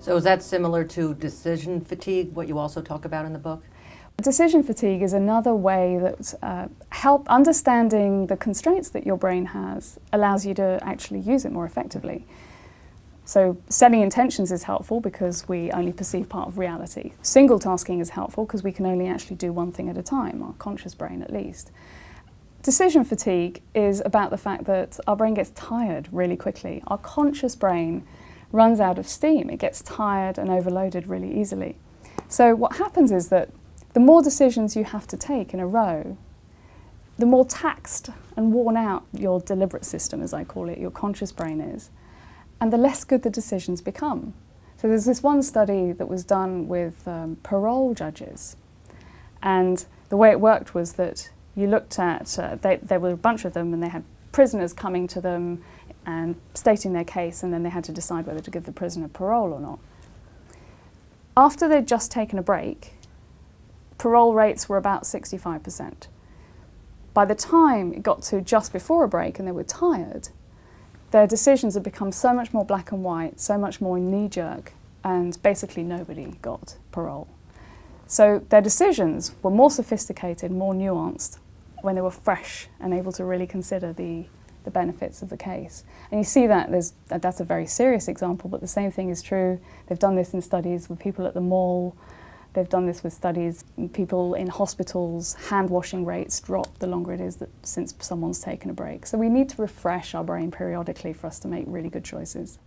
So is that similar to decision fatigue, what you also talk about in the book? Decision fatigue is another way that understanding the constraints that your brain has allows you to actually use it more effectively. So setting intentions is helpful because we only perceive part of reality. Single tasking is helpful because we can only actually do one thing at a time, our conscious brain at least. Decision fatigue is about the fact that our brain gets tired really quickly. Our conscious brain runs out of steam. It gets tired and overloaded really easily. So what happens is that the more decisions you have to take in a row, the more taxed and worn out your deliberate system, as I call it, your conscious brain is, and the less good the decisions become. So there's this one study that was done with parole judges, and the way it worked was that you looked at, there were a bunch of them, and they had prisoners coming to them and stating their case, and then they had to decide whether to give the prisoner parole or not. After they'd just taken a break, parole rates were about 65%. By the time it got to just before a break and they were tired, their decisions had become so much more black and white, so much more knee-jerk, and basically nobody got parole. So their decisions were more sophisticated, more nuanced, when they were fresh and able to really consider the benefits of the case. And you see that that's a very serious example, but the same thing is true. They've done this in studies with people at the mall. They've done this with studies in people in hospitals. Hand washing rates drop the longer it is since someone's taken a break. So we need to refresh our brain periodically for us to make really good choices.